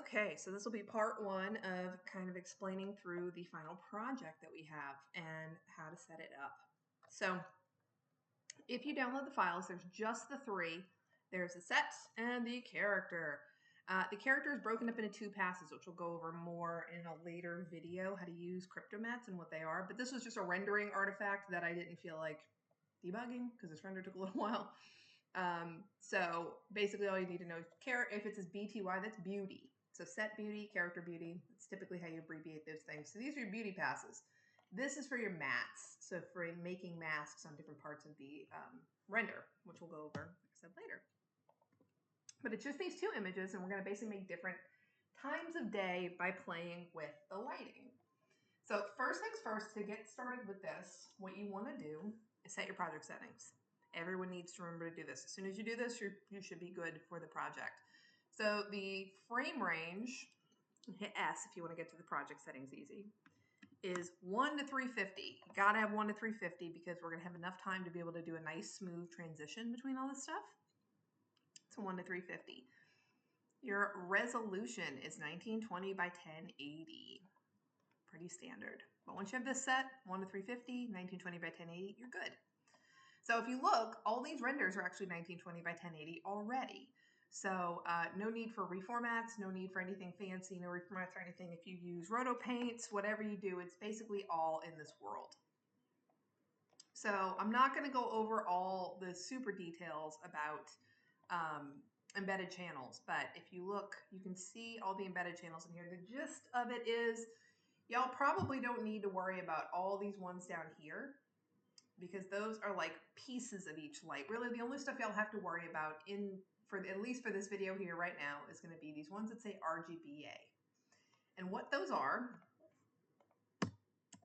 Okay, so this will be part one of kind of explaining through the final project that we have and how to set it up. So if you download the files, there's just the three. There's the set and the character. The character is broken up into two passes, which we'll go over more in a later video, how to use cryptomats and what they are. But this was just a rendering artifact that I didn't feel like debugging because this render took a little while. So basically all you need to know is if it says BTY, that's beauty. So set beauty, character beauty, it's typically how you abbreviate those things. So these are your beauty passes. This is for your mats. So for making masks on different parts of the render, which we'll go over, like I said, later. But it's just these two images, and we're going to basically make different times of day by playing with the lighting. So first things first, to get started with this, what you want to do is set your project settings. Everyone needs to remember to do this. As soon as you do this, you should be good for the project. So the frame range, hit S if you want to get to the project settings easy, is 1 to 350. You got to have 1 to 350 because we're going to have enough time to be able to do a nice smooth transition between all this stuff. So 1 to 350. Your resolution is 1920 by 1080. Pretty standard. But once you have this set, 1 to 350, 1920 by 1080, you're good. So if you look, all these renders are actually 1920 by 1080 already. So no need for reformats, no need for anything fancy, no reformats or anything. If you use roto paints, whatever you do, it's basically all in this world. So I'm not going to go over all the super details about embedded channels, but if you look, you can see all the embedded channels in here. The gist of it is y'all probably don't need to worry about all these ones down here, because those are like pieces of each light. Really, the only stuff y'all have to worry about at least for this video here right now is going to be these ones that say RGBA. And what those are, if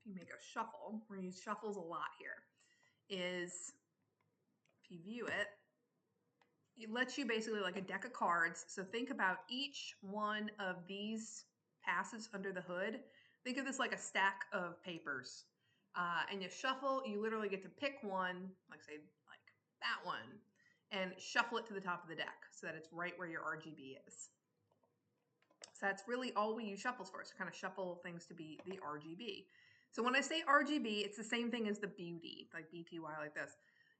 you make a shuffle, we're going to use shuffles a lot here, is if you view it, it lets you basically like a deck of cards. So think about each one of these passes under the hood. Think of this like a stack of papers. And you shuffle, you literally get to pick one, like say like that one, and shuffle it to the top of the deck so that it's right where your RGB is. So that's really all we use shuffles for, so kind of shuffle things to be the RGB. So when I say RGB, it's the same thing as the beauty, like BTY like this.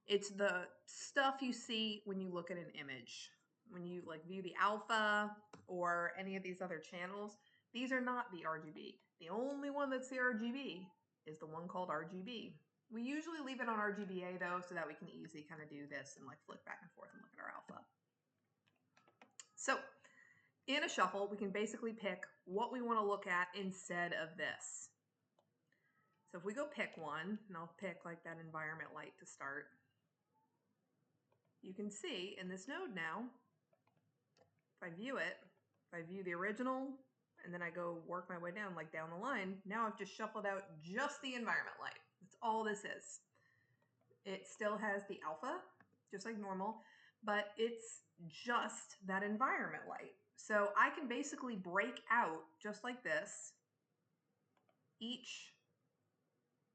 It's the stuff you see when you look at an image. When you like view the alpha or any of these other channels, these are not the RGB. The only one that's the RGB is the one called RGB. We usually leave it on RGBA though, so that we can easily kind of do this and like flick back and forth and look at our alpha. So in a shuffle, we can basically pick what we want to look at instead of this. So if we go pick one, and I'll pick like that environment light to start, you can see in this node now, if I view it, if I view the original, and then I go work my way down, like down the line, now I've just shuffled out just the environment light. That's all this is. It still has the alpha, just like normal, but it's just that environment light. So I can basically break out, just like this, each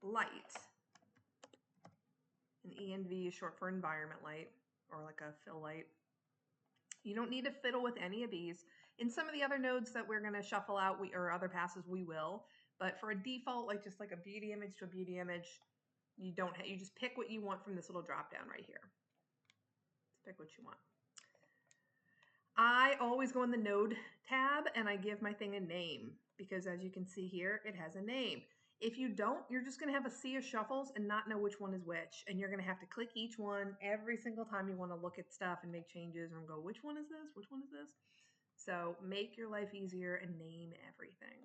light. And ENV is short for environment light, or like a fill light. You don't need to fiddle with any of these. In some of the other nodes that we're going to shuffle out, or other passes, we will. But for a default, like just like a beauty image to a beauty image, you just pick what you want from this little drop down right here. Just pick what you want. I always go in the node tab and I give my thing a name, because as you can see here, it has a name. If you don't, you're just going to have a sea of shuffles and not know which one is which. And you're going to have to click each one every single time you want to look at stuff and make changes and go, which one is this? Which one is this? So make your life easier and name everything.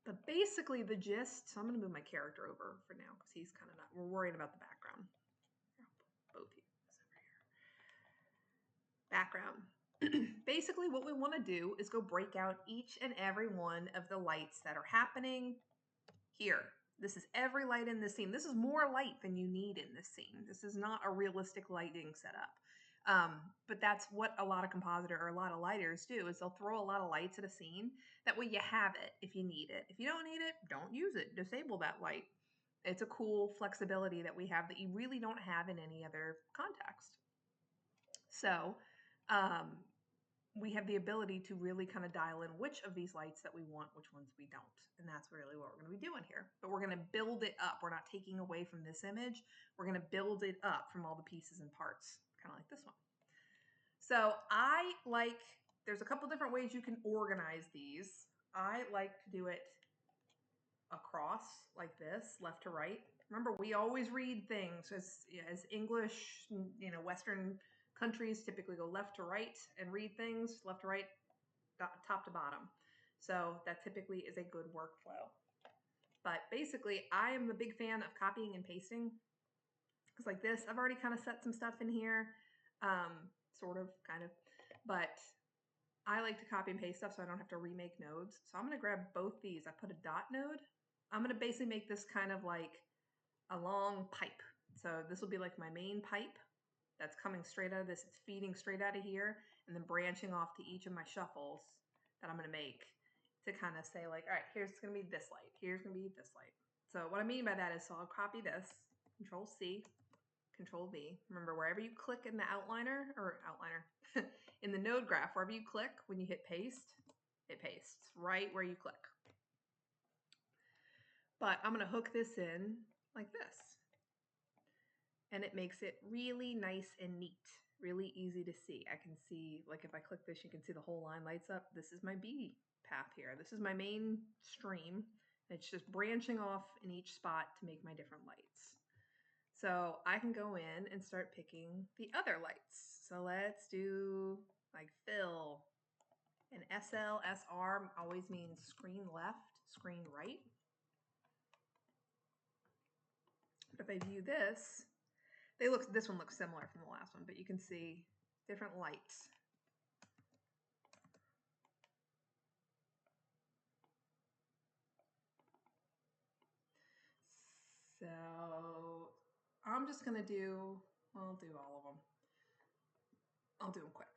But basically the gist, so I'm going to move my character over for now because he's kind of not, we're worried about the background. Both of you over here. Background. Basically what we want to do is go break out each and every one of the lights that are happening here. This is every light in this scene. This is more light than you need in this scene. This is not a realistic lighting setup. But that's what a lot of compositor or a lot of lighters do, is they'll throw a lot of lights at a scene. That way you have it if you need it. If you don't need it, don't use it. Disable that light. It's a cool flexibility that we have that you really don't have in any other context. So we have the ability to really kind of dial in which of these lights that we want, which ones we don't. And that's really what we're going to be doing here. But we're going to build it up. We're not taking away from this image. We're going to build it up from all the pieces and parts, kind of like this one. So there's a couple different ways you can organize these. I like to do it across like this, left to right. Remember, we always read things as English, Western countries typically go left to right and read things left to right, top to bottom. So that typically is a good workflow. But basically, I am a big fan of copying and pasting. Because like this, I've already kind of set some stuff in here, sort of, kind of. But I like to copy and paste stuff so I don't have to remake nodes. So I'm going to grab both these. I put a dot node. I'm going to basically make this kind of like a long pipe. So this will be like my main pipe that's coming straight out of this. It's feeding straight out of here and then branching off to each of my shuffles that I'm going to make to kind of say like, all right, here's going to be this light. Here's going to be this light. So what I mean by that is, so I'll copy this, Control C, Control V. Remember, wherever you click in the in the node graph, wherever you click, when you hit paste, it pastes right where you click. But I'm going to hook this in like this. And it makes it really nice and neat, really easy to see. I can see, like if I click this, you can see the whole line lights up. This is my B path here. This is my main stream. It's just branching off in each spot to make my different lights. So I can go in and start picking the other lights. So let's do like fill. And SL, SR always means screen left, screen right. But if I view this, this one looks similar from the last one, but you can see different lights. So I'm just going to do, I'll do all of them. I'll do them quick.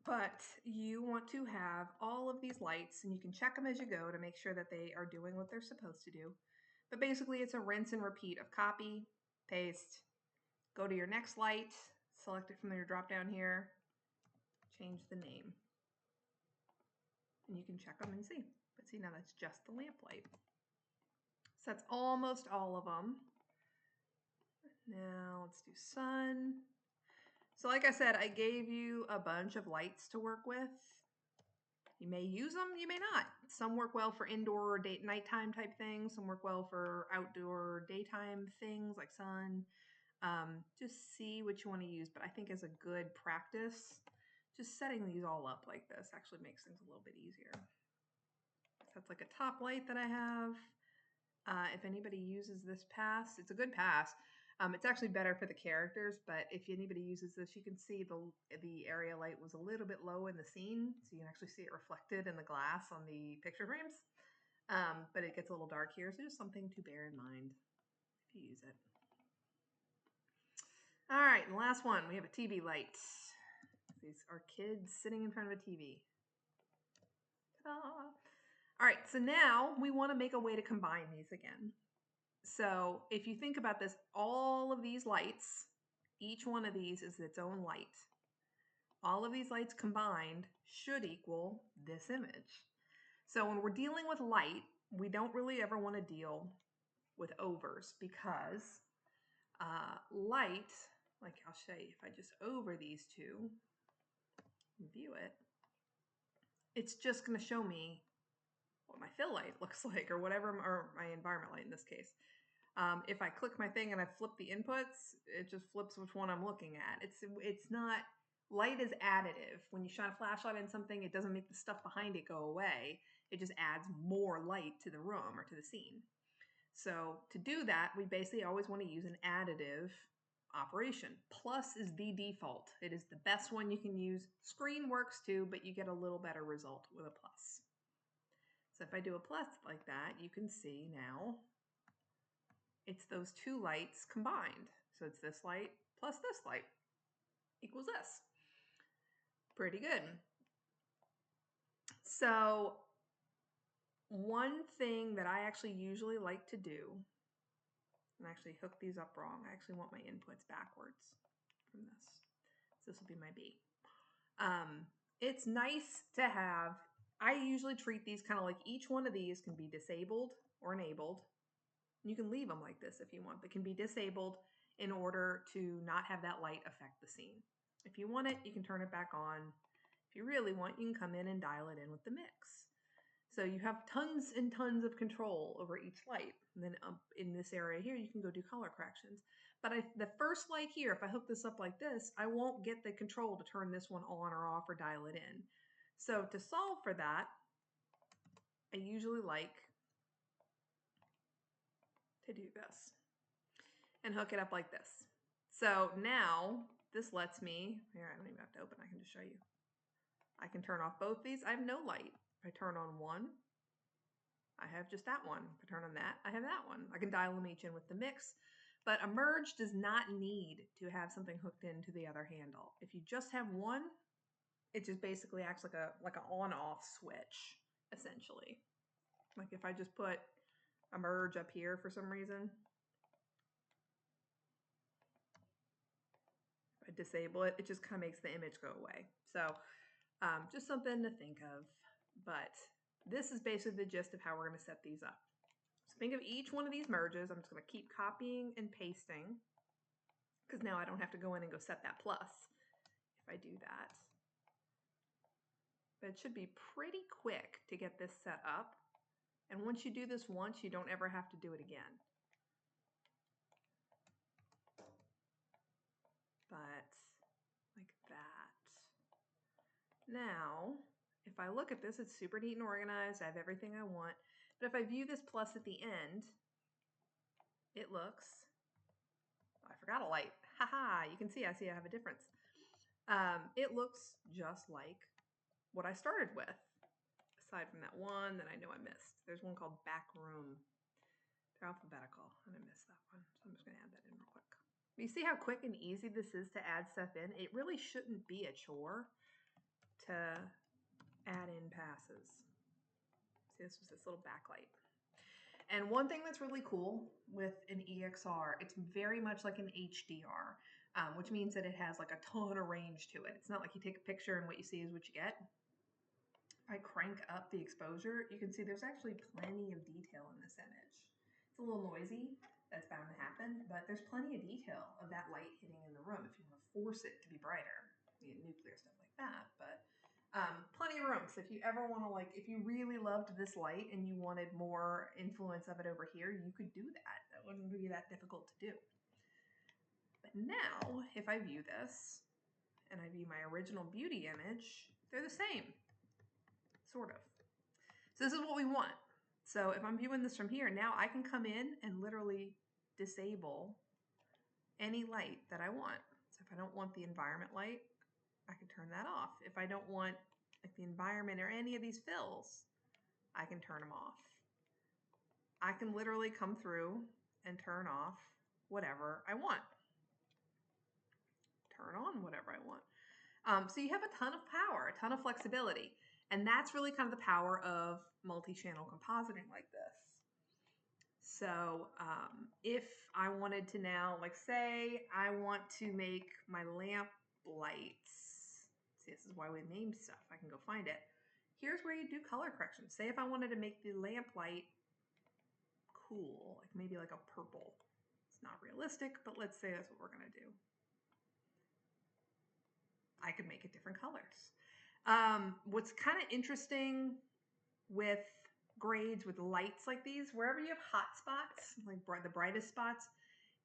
But you want to have all of these lights, and you can check them as you go to make sure that they are doing what they're supposed to do. But basically, it's a rinse and repeat of copy, paste, go to your next light, select it from your drop down here, change the name. And you can check them and see. But see, now that's just the lamp light. So that's almost all of them. Now let's do sun. So like I said, I gave you a bunch of lights to work with. You may use them, you may not. Some work well for indoor or nighttime type things. Some work well for outdoor daytime things like sun. Just see what you want to use. But I think as a good practice, just setting these all up like this actually makes things a little bit easier. So that's like a top light that I have. If anybody uses this pass, it's a good pass. It's actually better for the characters, but if anybody uses this, you can see the area light was a little bit low in the scene, so you can actually see it reflected in the glass on the picture frames. But it gets a little dark here, so just something to bear in mind if you use it. All right, and the last one, we have a TV light. These are kids sitting in front of a TV. Ta-da! All right, so now we want to make a way to combine these again. So if you think about this, all of these lights, each one of these is its own light. All of these lights combined should equal this image. So when we're dealing with light, we don't really ever want to deal with overs because light, like I'll show you, if I just over these two and view it, it's just going to show me what my fill light looks like or whatever, or my environment light in this case. If I click my thing and I flip the inputs, it just flips which one I'm looking at. It's not, light is additive. When you shine a flashlight on something, it doesn't make the stuff behind it go away. It just adds more light to the room or to the scene. So to do that, we basically always want to use an additive operation. Plus is the default. It is the best one you can use. Screen works too, but you get a little better result with a plus. So if I do a plus like that, you can see now it's those two lights combined. So it's this light plus this light equals this. Pretty good. So one thing that I actually usually like to do, and actually hook these up wrong. I actually want my inputs backwards from this. So this will be my B. It's nice to have, I usually treat these kind of like each one of these can be disabled or enabled. You can leave them like this if you want, but can be disabled in order to not have that light affect the scene. If you want it, you can turn it back on. If you really want, you can come in and dial it in with the mix. So you have tons and tons of control over each light. And then in this area here, you can go do color corrections. But the first light here, if I hook this up like this, I won't get the control to turn this one on or off or dial it in. So to solve for that, I usually like to do this and hook it up like this. So now this lets me, here, I don't even have to open, I can just show you. I can turn off both these. I have no light. If I turn on one, I have just that one. If I turn on that, I have that one. I can dial them each in with the mix, but a merge does not need to have something hooked into the other handle. If you just have one, it just basically acts like an on-off switch, essentially. Like if I just put a merge up here for some reason, if I disable it, it just kind of makes the image go away. So just something to think of, but this is basically the gist of how we're going to set these up. So think of each one of these merges. I'm just going to keep copying and pasting because now I don't have to go in and go set that plus if I do that. But it should be pretty quick to get this set up. And once you do this once, you don't ever have to do it again. But like that. Now, if I look at this, it's super neat and organized. I have everything I want. But if I view this plus at the end, it looks, oh, I forgot a light. Haha, you can see I have a difference. It looks just like what I started with, aside from that one that I know I missed. There's one called Back Room. They're alphabetical, and I missed that one. So I'm just going to add that in real quick. But you see how quick and easy this is to add stuff in? It really shouldn't be a chore to add in passes. See, this was this little backlight. And one thing that's really cool with an EXR, it's very much like an HDR, which means that it has like a ton of range to it. It's not like you take a picture and what you see is what you get. If I crank up the exposure, you can see there's actually plenty of detail in this image. It's a little noisy, that's bound to happen, but there's plenty of detail of that light hitting in the room if you want to force it to be brighter. You get nuclear stuff like that, but plenty of room. So if you ever want to, like, if you really loved this light and you wanted more influence of it over here, you could do that. That wouldn't be that difficult to do. But now, if I view this and I view my original beauty image, they're the same, sort of. So this is what we want. So if I'm viewing this from here, now I can come in and literally disable any light that I want. So if I don't want the environment light, I can turn that off. If I don't want like the environment or any of these fills, I can turn them off. I can literally come through and turn off whatever I want. Turn on whatever I want. So you have a ton of power, a ton of flexibility. And that's really kind of the power of multi-channel compositing like this. So if I wanted to now, like say I want to make my lamp lights. See, this is why we named stuff. I can go find it. Here's where you do color correction. Say if I wanted to make the lamp light cool, like maybe like a purple. It's not realistic, but let's say that's what we're going to do. I could make it different colors. What's kind of interesting with grades with lights like these, wherever you have hot spots, like the brightest spots,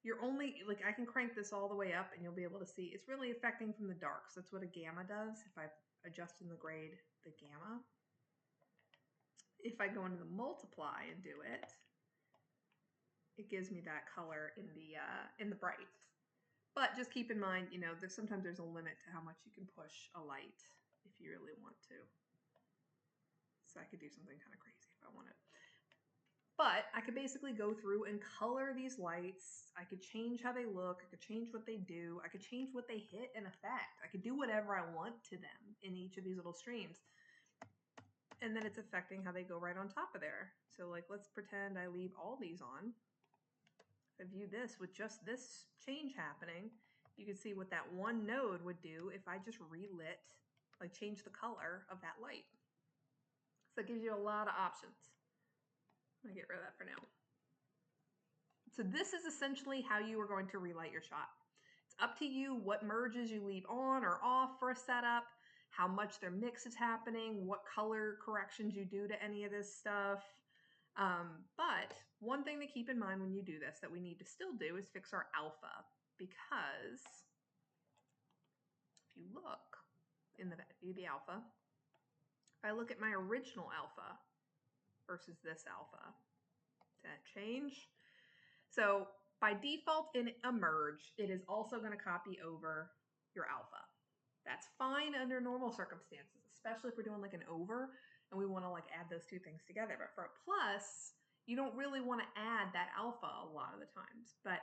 you're only, like I can crank this all the way up and you'll be able to see it's really affecting from the darks. That's what a gamma does. If I adjust in the grade the gamma, if I go into the multiply and do it, it gives me that color in the bright. But just keep in mind, you know, sometimes there's a limit to how much you can push a light if you really want to. So I could do something kind of crazy if I wanted. But I could basically go through and color these lights. I could change how they look. I could change what they do. I could change what they hit and affect. I could do whatever I want to them in each of these little streams. And then it's affecting how they go right on top of there. So like, let's pretend I leave all these on. If I view this with just this change happening, you can see what that one node would do if I just relit like change the color of that light. So it gives you a lot of options. I'm gonna get rid of that for now. So this is essentially how you are going to relight your shot. It's up to you what merges you leave on or off for a setup, how much their mix is happening, what color corrections you do to any of this stuff. But one thing to keep in mind when you do this that we need to still do is fix our alpha, because if you look in the view the alpha, if I look at my original alpha versus this alpha, does that change? So by default in a merge, it is also going to copy over your alpha. That's fine under normal circumstances, especially if we're doing like an over and we want to like add those two things together. But for a plus, you don't really want to add that alpha a lot of the times. But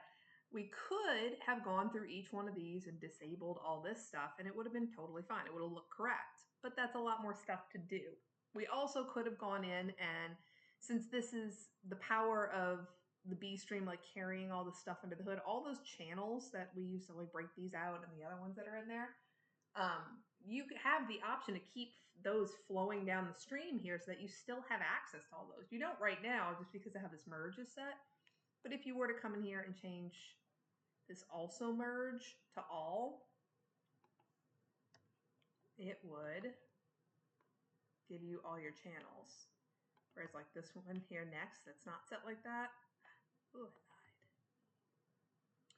we could have gone through each one of these and disabled all this stuff and it would have been totally fine. It would have looked correct, but that's a lot more stuff to do. We also could have gone in and, since this is the power of the B stream, like carrying all the stuff under the hood, all those channels that we use to like break these out and the other ones that are in there, you have the option to keep those flowing down the stream here so that you still have access to all those. You don't right now just because I have this merge is set, but if you were to come in here and change this also merge to all, it would give you all your channels. Whereas like this one here next, that's not set like that. Ooh,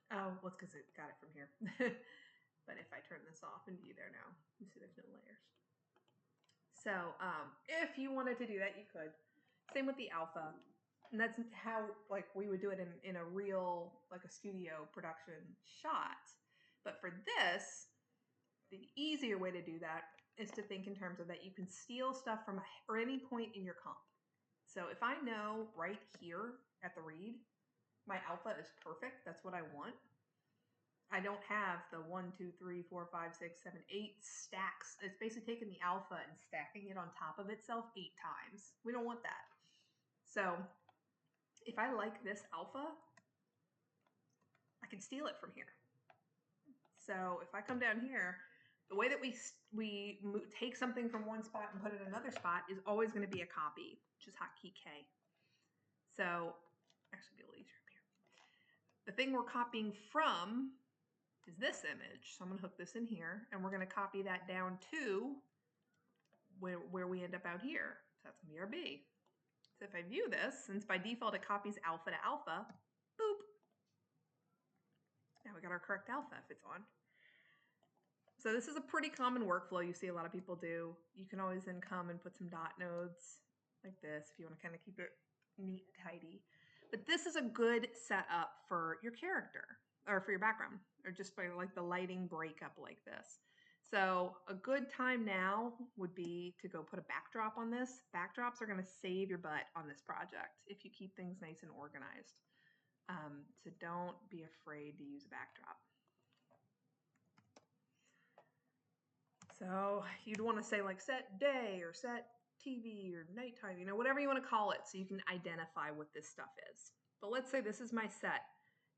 I lied. Oh, well, it's because it got it from here. But if I turn this off and view there now, you see there's no layers. So if you wanted to do that, you could. Same with the alpha. And that's how like we would do it in a real, like a studio production shot. But for this, the easier way to do that is to think in terms of that you can steal stuff from any point in your comp. So if I know right here at the read, my alpha is perfect, that's what I want. I don't have the 1, 2, 3, 4, 5, 6, 7, 8 stacks. It's basically taking the alpha and stacking it on top of itself 8 times. We don't want that. So if I like this alpha, I can steal it from here. So if I come down here, the way that we take something from one spot and put it in another spot is always going to be a copy, which is hotkey K. So actually be a little easier up here. The thing we're copying from is this image. So I'm going to hook this in here and we're going to copy that down to where we end up out here. So that's going to be our B. So if I view this, since by default it copies alpha to alpha, boop. Now we got our correct alpha if it's on. So this is a pretty common workflow you see a lot of people do. You can always then come and put some dot nodes like this if you want to kind of keep it neat and tidy. But this is a good setup for your character or for your background, or just by like the lighting breakup like this. So a good time now would be to go put a backdrop on this. Backdrops are going to save your butt on this project if you keep things nice and organized. So don't be afraid to use a backdrop. So you'd want to say like set day or set TV or nighttime, you know, whatever you want to call it, so you can identify what this stuff is. But let's say this is my set.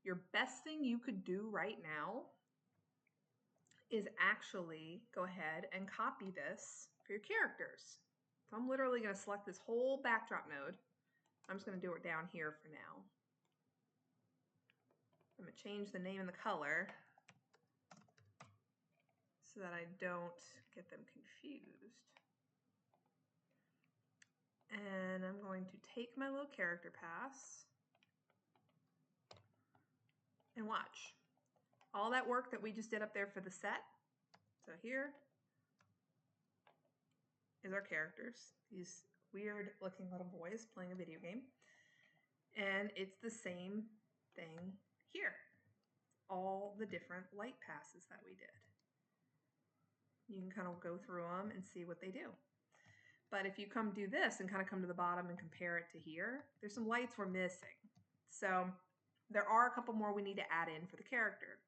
Your best thing you could do right now is actually go ahead and copy this for your characters. So I'm literally going to select this whole backdrop node. I'm just going to do it down here for now. I'm going to change the name and the color so that I don't get them confused. And I'm going to take my little character pass and watch. All that work that we just did up there for the set. So here is our characters, these weird looking little boys playing a video game. And it's the same thing here. All the different light passes that we did. You can kind of go through them and see what they do. But if you come do this and kind of come to the bottom and compare it to here, there's some lights we're missing. So there are a couple more we need to add in for the character.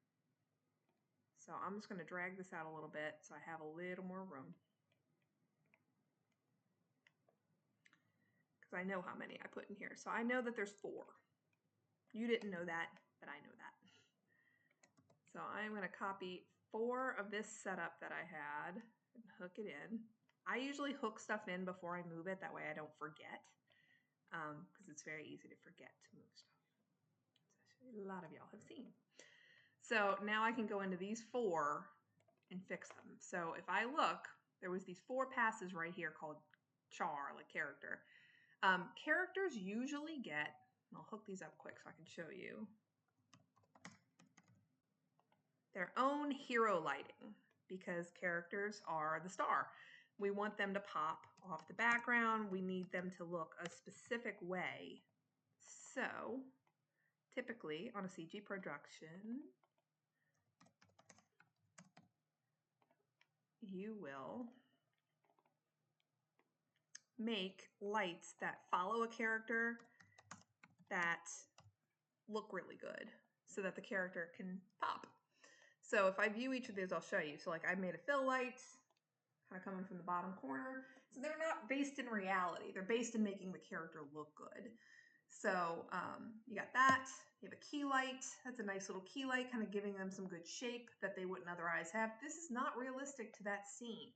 So I'm just going to drag this out a little bit so I have a little more room. Because I know how many I put in here. So I know that there's 4. You didn't know that, but I know that. So I'm going to copy 4 of this setup that I had and hook it in. I usually hook stuff in before I move it. That way I don't forget, because it's very easy to forget to move stuff. A lot of y'all have seen. So now I can go into these 4 and fix them. So if I look, there was these 4 passes right here called char, like character. Characters usually get, I'll hook these up quick so I can show you, their own hero lighting, because characters are the star. We want them to pop off the background. We need them to look a specific way. So typically on a CG production, you will make lights that follow a character that look really good so that the character can pop. So if I view each of these, I'll show you. So like I made a fill light, kind of coming from the bottom corner. So they're not based in reality. They're based in making the character look good. So you got that. You have a key light. That's a nice little key light, kind of giving them some good shape that they wouldn't otherwise have. This is not realistic to that scene.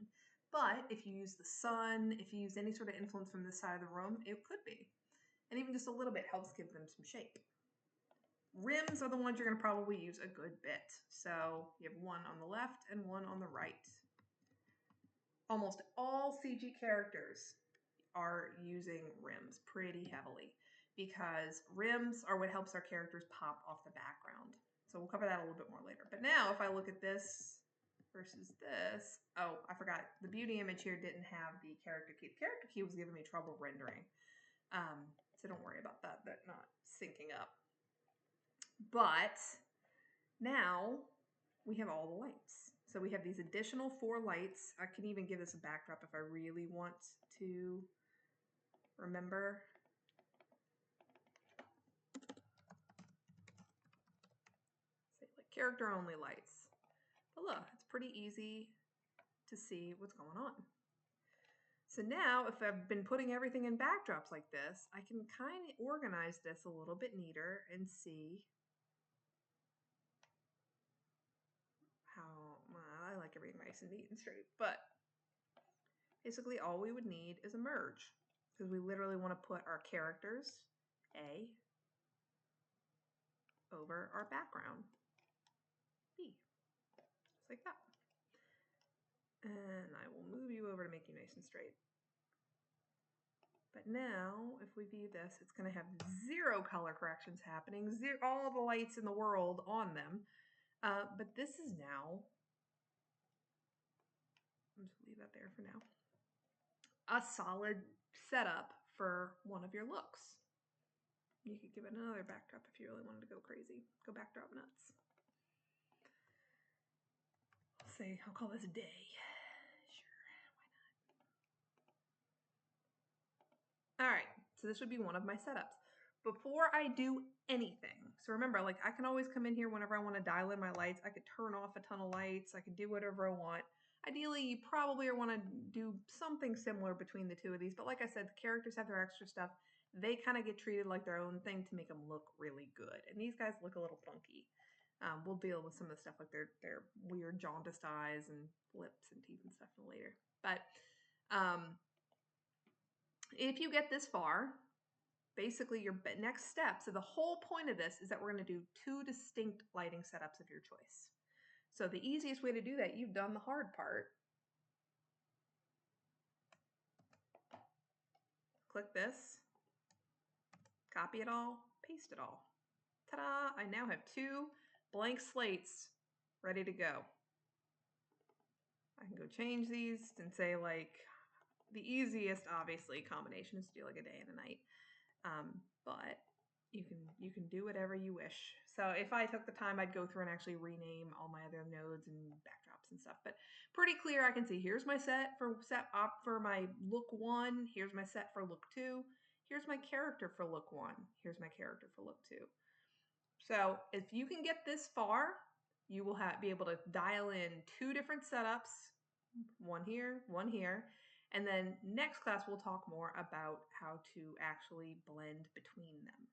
But if you use the sun, if you use any sort of influence from this side of the room, it could be. And even just a little bit helps give them some shape. Rims are the ones you're going to probably use a good bit. So you have one on the left and one on the right. Almost all CG characters are using rims pretty heavily because rims are what helps our characters pop off the background. So we'll cover that a little bit more later. But now if I look at this versus this, oh, I forgot. The beauty image here didn't have the character key. The character key was giving me trouble rendering. So don't worry about that. That's not syncing up. But now we have all the lights. So we have these additional 4 lights. I can even give this a backdrop if I really want to remember. Say like character only lights. But look, it's pretty easy to see what's going on. So now if I've been putting everything in backdrops like this, I can kind of organize this a little bit neater and see how, well, I like everything nice and neat and straight, but basically all we would need is a merge because we literally want to put our characters A over our background B, just like that. And I will move you over to make you nice and straight. But now, if we view this, it's going to have 0 color corrections happening, all the lights in the world on them. But this is now, I'm just leave that there for now, a solid setup for one of your looks. You could give it another backdrop if you really wanted to go crazy. Go backdrop nuts. I'll call this day. Sure, why not? All right, so this would be one of my setups. Before I do anything, so remember, like I can always come in here whenever I want to dial in my lights. I could turn off a ton of lights. I could do whatever I want. Ideally, you probably want to do something similar between the 2 of these. But like I said, the characters have their extra stuff. They kind of get treated like their own thing to make them look really good. And these guys look a little funky. We'll deal with some of the stuff like their weird jaundiced eyes and lips and teeth and stuff later. But if you get this far, basically your next step, so the whole point of this is that we're going to do 2 distinct lighting setups of your choice. So the easiest way to do that, you've done the hard part. Click this, copy it all, paste it all. Ta-da! I now have 2 blank slates ready to go. I can go change these and say like, the easiest obviously combination is to do like a day and a night. But you can do whatever you wish. So if I took the time, I'd go through and actually rename all my other nodes and backdrops and stuff. But pretty clear, I can see here's my set for my look 1. Here's my set for look 2. Here's my character for look 1. Here's my character for look 2. So if you can get this far, you will be able to dial in 2 different setups, one here, one here. And then next class, we'll talk more about how to actually blend between them.